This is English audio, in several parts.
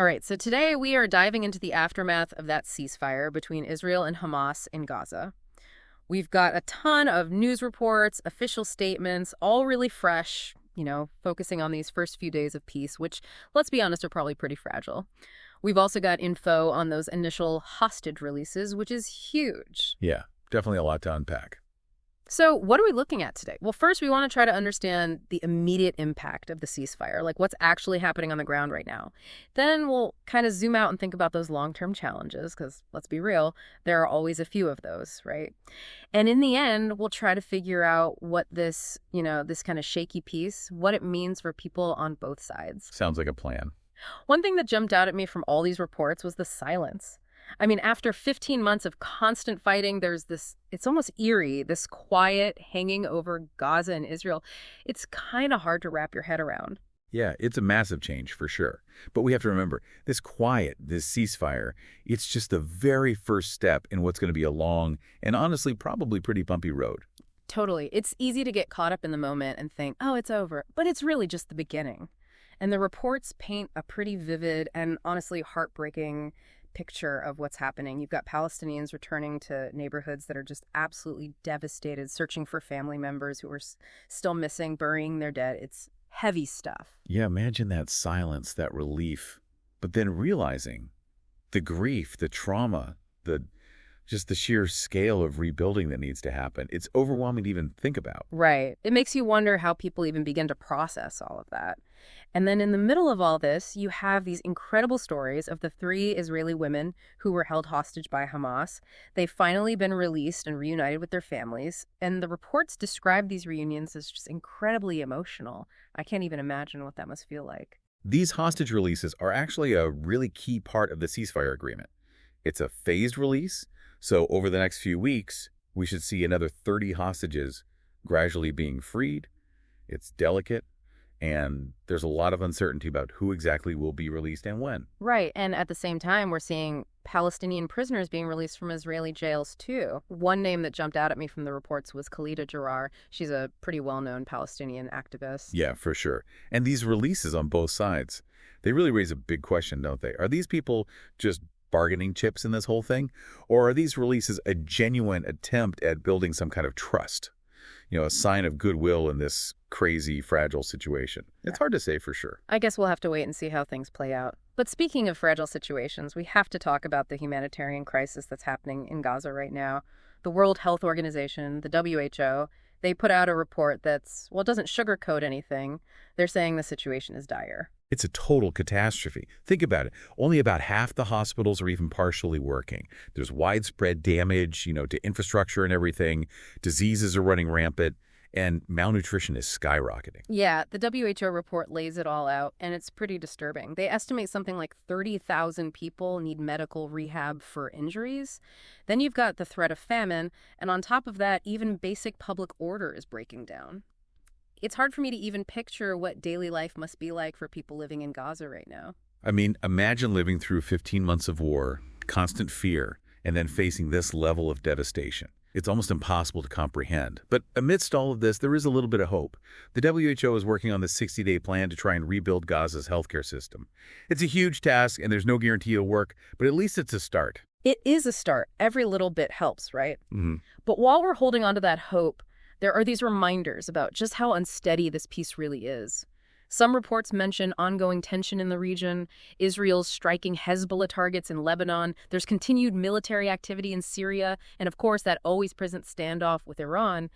All right, so today we are diving into the aftermath of that ceasefire between Israel and Hamas in Gaza. We've got a ton of news reports, official statements, all really fresh, focusing on these first few days of peace, which, let's be honest, are probably pretty fragile. We've also got info on those initial hostage releases, which is huge. Yeah, definitely a lot to unpack. So what are we looking at today? Well, first, we want to try to understand the immediate impact of the ceasefire, like what's actually happening on the ground right now. Then we'll kind of zoom out and think about those long-term challenges, because let's be real, there are always a few of those, right? And in the end, we'll try to figure out what this kind of shaky peace, what it means for people on both sides. Sounds like a plan. One thing that jumped out at me from all these reports was the silence. I mean, after 15 months of constant fighting, there's this, it's almost eerie, this quiet hanging over Gaza and Israel. It's kind of hard to wrap your head around. Yeah, it's a massive change for sure. But we have to remember, this quiet, this ceasefire, it's just the very first step in what's going to be a long and honestly probably pretty bumpy road. Totally. It's easy to get caught up in the moment and think, oh, it's over. But it's really just the beginning. And the reports paint a pretty vivid and honestly heartbreaking picture of what's happening. You've got Palestinians returning to neighborhoods that are just absolutely devastated, searching for family members who are still missing, burying their dead. It's heavy stuff. Yeah, imagine that silence, that relief, but then realizing the grief, the trauma, just the sheer scale of rebuilding that needs to happen. It's overwhelming to even think about. Right. It makes you wonder how people even begin to process all of that. And then in the middle of all this, you have these incredible stories of the 3 Israeli women who were held hostage by Hamas. They've finally been released and reunited with their families. And the reports describe these reunions as just incredibly emotional. I can't even imagine what that must feel like. These hostage releases are actually a really key part of the ceasefire agreement. It's a phased release, so over the next few weeks, we should see another 30 hostages gradually being freed. It's delicate. And there's a lot of uncertainty about who exactly will be released and when. Right. And at the same time, we're seeing Palestinian prisoners being released from Israeli jails, too. One name that jumped out at me from the reports was Khalida Jarrar. She's a pretty well-known Palestinian activist. Yeah, for sure. And these releases on both sides, they really raise a big question, don't they? Are these people just bargaining chips in this whole thing? Or are these releases a genuine attempt at building some kind of trust? A sign of goodwill in this crazy, fragile situation. It's hard to say for sure. I guess we'll have to wait and see how things play out. But speaking of fragile situations, we have to talk about the humanitarian crisis that's happening in Gaza right now. The World Health Organization, the WHO, they put out a report that's, doesn't sugarcoat anything. They're saying the situation is dire. It's a total catastrophe. Think about it. Only about half the hospitals are even partially working. There's widespread damage, to infrastructure and everything. Diseases are running rampant, and malnutrition is skyrocketing. Yeah, the WHO report lays it all out, and it's pretty disturbing. They estimate something like 30,000 people need medical rehab for injuries. Then you've got the threat of famine, and on top of that, even basic public order is breaking down. It's hard for me to even picture what daily life must be like for people living in Gaza right now. I mean, imagine living through 15 months of war, constant fear, and then facing this level of devastation. It's almost impossible to comprehend. But amidst all of this, there is a little bit of hope. The WHO is working on this 60-day plan to try and rebuild Gaza's healthcare system. It's a huge task, and there's no guarantee it'll work, but at least it's a start. It is a start. Every little bit helps, right? Mm-hmm. But while we're holding on to that hope, there are these reminders about just how unsteady this peace really is. Some reports mention ongoing tension in the region, Israel's striking Hezbollah targets in Lebanon, there's continued military activity in Syria, and of course that always present standoff with Iran.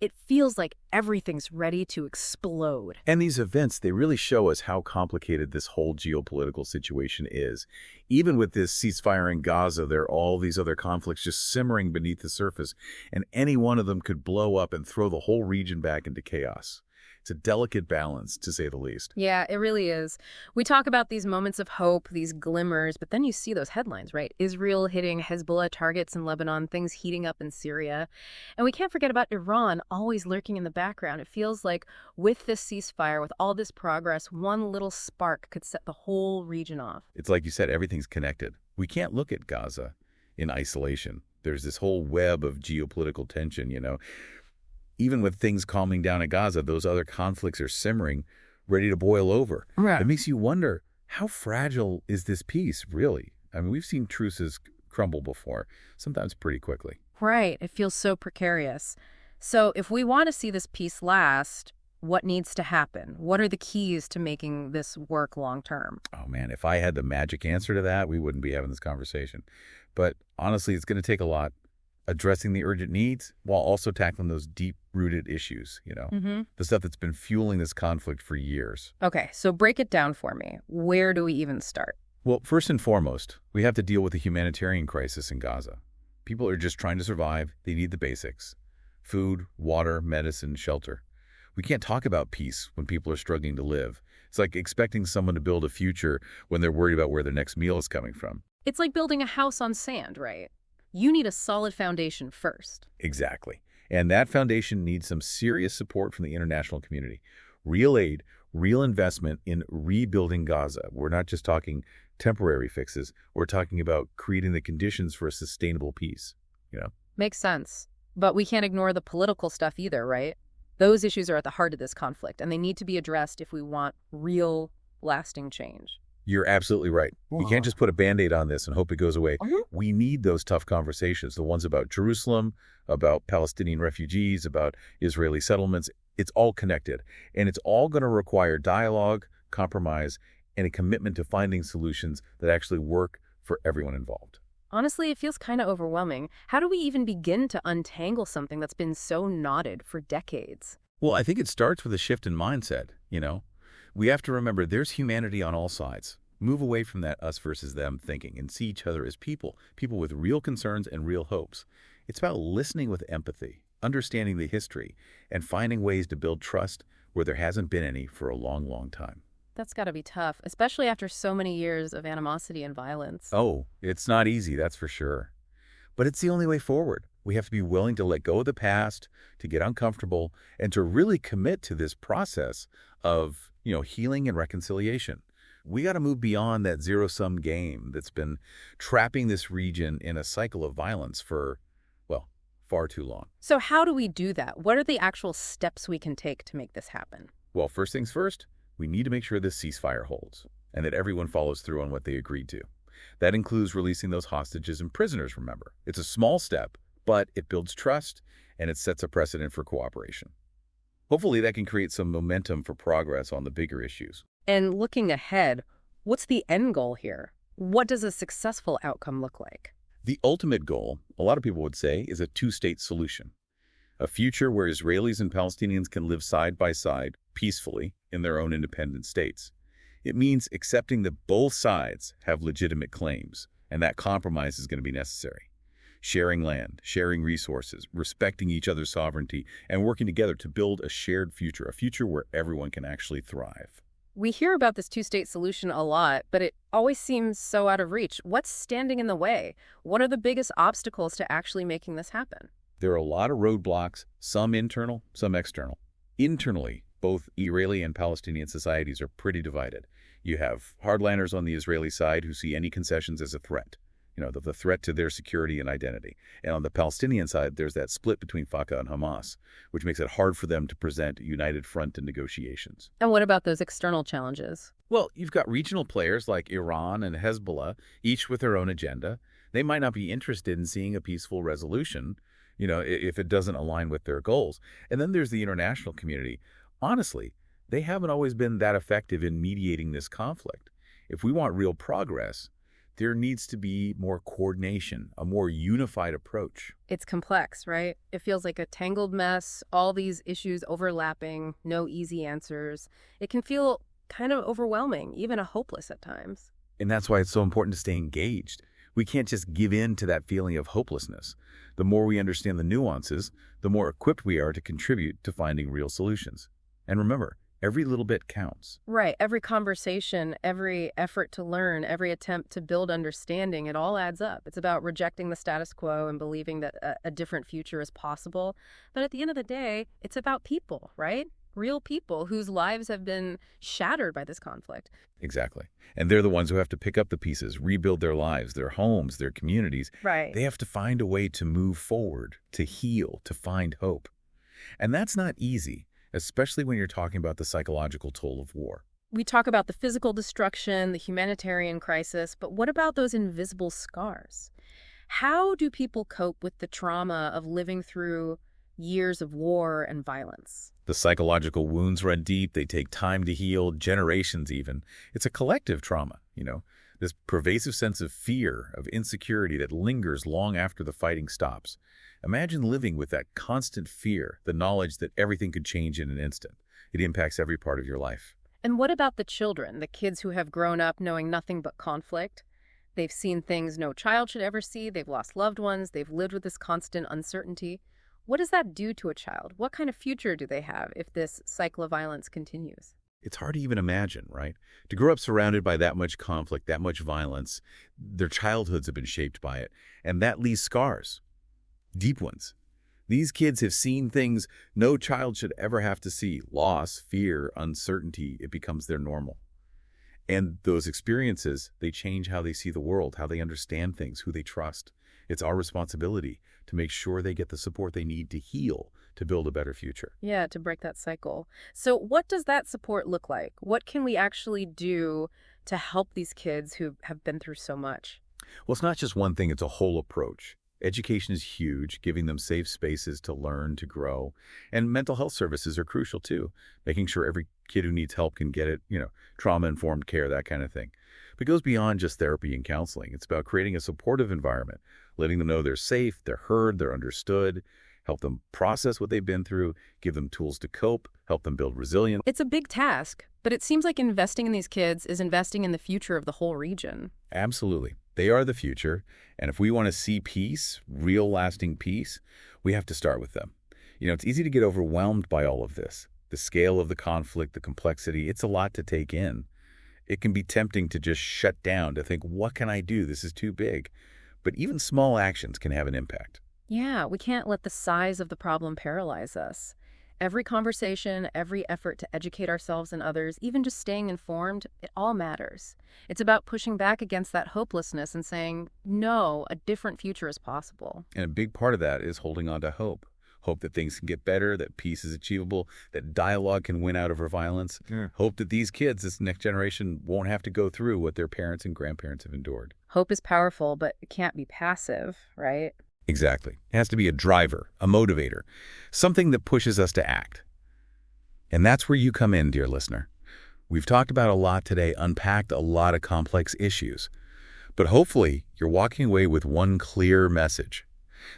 It feels like everything's ready to explode. And these events, they really show us how complicated this whole geopolitical situation is. Even with this ceasefire in Gaza, there are all these other conflicts just simmering beneath the surface, and any one of them could blow up and throw the whole region back into chaos. It's a delicate balance, to say the least. Yeah, it really is. We talk about these moments of hope, these glimmers, but then you see those headlines, right? Israel hitting Hezbollah targets in Lebanon, things heating up in Syria. And we can't forget about Iran always lurking in the background. It feels like with this ceasefire, with all this progress, one little spark could set the whole region off. It's like you said, everything's connected. We can't look at Gaza in isolation. There's this whole web of geopolitical tension, Even with things calming down in Gaza, those other conflicts are simmering, ready to boil over. Right. It makes you wonder, How fragile is this peace, really? I mean, we've seen truces crumble before, sometimes pretty quickly. Right. It feels so precarious. So if we want to see this peace last, what needs to happen? What are the keys to making this work long term? Oh, man, if I had the magic answer to that, we wouldn't be having this conversation. But honestly, it's going to take a lot addressing the urgent needs while also tackling those deep-rooted issues, the stuff that's been fueling this conflict for years. Okay, so break it down for me. Where do we even start? Well, first and foremost, we have to deal with the humanitarian crisis in Gaza. People are just trying to survive. They need the basics: food, water, medicine, shelter. We can't talk about peace when people are struggling to live. It's like expecting someone to build a future when they're worried about where their next meal is coming from. It's like building a house on sand, right? You need a solid foundation first. Exactly. And that foundation needs some serious support from the international community. Real aid, real investment in rebuilding Gaza. We're not just talking temporary fixes. We're talking about creating the conditions for a sustainable peace. Makes sense. But we can't ignore the political stuff either, right? Those issues are at the heart of this conflict, and they need to be addressed if we want real, lasting change. You're absolutely right. We can't just put a Band-Aid on this and hope it goes away. We need those tough conversations, the ones about Jerusalem, about Palestinian refugees, about Israeli settlements. It's all connected, and it's all going to require dialogue, compromise, and a commitment to finding solutions that actually work for everyone involved. Honestly, it feels kind of overwhelming. How do we even begin to untangle something that's been so knotted for decades? Well, I think it starts with a shift in mindset. We have to remember there's humanity on all sides. Move away from that us versus them thinking and see each other as people with real concerns and real hopes. It's about listening with empathy, understanding the history, and finding ways to build trust where there hasn't been any for a long, long time. That's got to be tough, especially after so many years of animosity and violence. Oh, it's not easy, that's for sure. But it's the only way forward. We have to be willing to let go of the past, to get uncomfortable, and to really commit to this process of, healing and reconciliation. We got to move beyond that zero-sum game that's been trapping this region in a cycle of violence for, well, far too long. So how do we do that? What are the actual steps we can take to make this happen? Well, first things first, we need to make sure this ceasefire holds and that everyone follows through on what they agreed to. That includes releasing those hostages and prisoners, remember. It's a small step, but it builds trust and it sets a precedent for cooperation. Hopefully that can create some momentum for progress on the bigger issues. And looking ahead, what's the end goal here? What does a successful outcome look like? The ultimate goal, a lot of people would say, is a two-state solution. A future where Israelis and Palestinians can live side by side, peacefully, in their own independent states. It means accepting that both sides have legitimate claims, and that compromise is going to be necessary. Sharing land, sharing resources, respecting each other's sovereignty, and working together to build a shared future, a future where everyone can actually thrive. We hear about this two-state solution a lot, but it always seems so out of reach. What's standing in the way? What are the biggest obstacles to actually making this happen? There are a lot of roadblocks, some internal, some external. Internally, both Israeli and Palestinian societies are pretty divided. You have hardliners on the Israeli side who see any concessions as a threat, the threat to their security and identity. And on the Palestinian side, there's that split between Fatah and Hamas, which makes it hard for them to present a united front in negotiations. And what about those external challenges? Well, you've got regional players like Iran and Hezbollah, each with their own agenda. They might not be interested in seeing a peaceful resolution, if it doesn't align with their goals. And then there's the international community. Honestly, they haven't always been that effective in mediating this conflict. If we want real progress, there needs to be more coordination, a more unified approach. It's complex, right? It feels like a tangled mess, all these issues overlapping, no easy answers. It can feel kind of overwhelming, even hopeless at times. And that's why it's so important to stay engaged. We can't just give in to that feeling of hopelessness. The more we understand the nuances, the more equipped we are to contribute to finding real solutions. And remember, every little bit counts. Right. Every conversation, every effort to learn, every attempt to build understanding, it all adds up. It's about rejecting the status quo and believing that a different future is possible. But at the end of the day, it's about people, right? Real people whose lives have been shattered by this conflict. Exactly. And they're the ones who have to pick up the pieces, rebuild their lives, their homes, their communities. Right. They have to find a way to move forward, to heal, to find hope. And that's not easy, especially when you're talking about the psychological toll of war. We talk about the physical destruction, the humanitarian crisis, but what about those invisible scars? How do people cope with the trauma of living through years of war and violence? The psychological wounds run deep. They take time to heal, generations even. It's a collective trauma. This pervasive sense of fear, of insecurity that lingers long after the fighting stops. Imagine living with that constant fear, the knowledge that everything could change in an instant. It impacts every part of your life. And what about the children, the kids who have grown up knowing nothing but conflict? They've seen things no child should ever see. They've lost loved ones. They've lived with this constant uncertainty. What does that do to a child? What kind of future do they have if this cycle of violence continues? It's hard to even imagine, right? To grow up surrounded by that much conflict, that much violence, their childhoods have been shaped by it. And that leaves scars, deep ones. These kids have seen things no child should ever have to see. Loss, fear, uncertainty, it becomes their normal. And those experiences, they change how they see the world, how they understand things, who they trust. It's our responsibility to make sure they get the support they need to heal, to build a better future. Yeah, to break that cycle. So what does that support look like? What can we actually do to help these kids who have been through so much? Well, it's not just one thing, it's a whole approach. Education is huge, giving them safe spaces to learn, to grow. And mental health services are crucial too, making sure every kid who needs help can get it, trauma-informed care, that kind of thing. But it goes beyond just therapy and counseling. It's about creating a supportive environment, letting them know they're safe, they're heard, they're understood, help them process what they've been through, give them tools to cope, help them build resilience. It's a big task, but it seems like investing in these kids is investing in the future of the whole region. Absolutely. They are the future, and if we want to see peace, real lasting peace, we have to start with them. It's easy to get overwhelmed by all of this. The scale of the conflict, the complexity, it's a lot to take in. It can be tempting to just shut down, to think, what can I do? This is too big. But even small actions can have an impact. Yeah, we can't let the size of the problem paralyze us. Every conversation, every effort to educate ourselves and others, even just staying informed, it all matters. It's about pushing back against that hopelessness and saying, no, a different future is possible. And a big part of that is holding on to hope. Hope that things can get better, that peace is achievable, that dialogue can win out over violence. Yeah. Hope that these kids, this next generation, won't have to go through what their parents and grandparents have endured. Hope is powerful, but it can't be passive, right? Exactly. It has to be a driver, a motivator, something that pushes us to act. And that's where you come in, dear listener. We've talked about a lot today, unpacked a lot of complex issues. But hopefully, you're walking away with one clear message.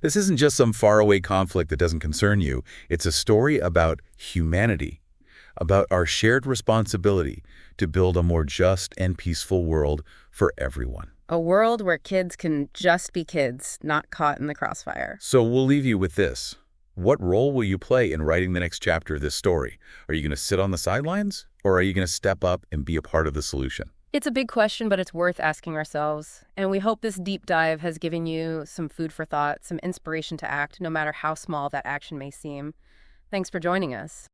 This isn't just some faraway conflict that doesn't concern you. It's a story about humanity, about our shared responsibility to build a more just and peaceful world for everyone. A world where kids can just be kids, not caught in the crossfire. So we'll leave you with this. What role will you play in writing the next chapter of this story? Are you going to sit on the sidelines, or are you going to step up and be a part of the solution? It's a big question, but it's worth asking ourselves. And we hope this deep dive has given you some food for thought, some inspiration to act, no matter how small that action may seem. Thanks for joining us.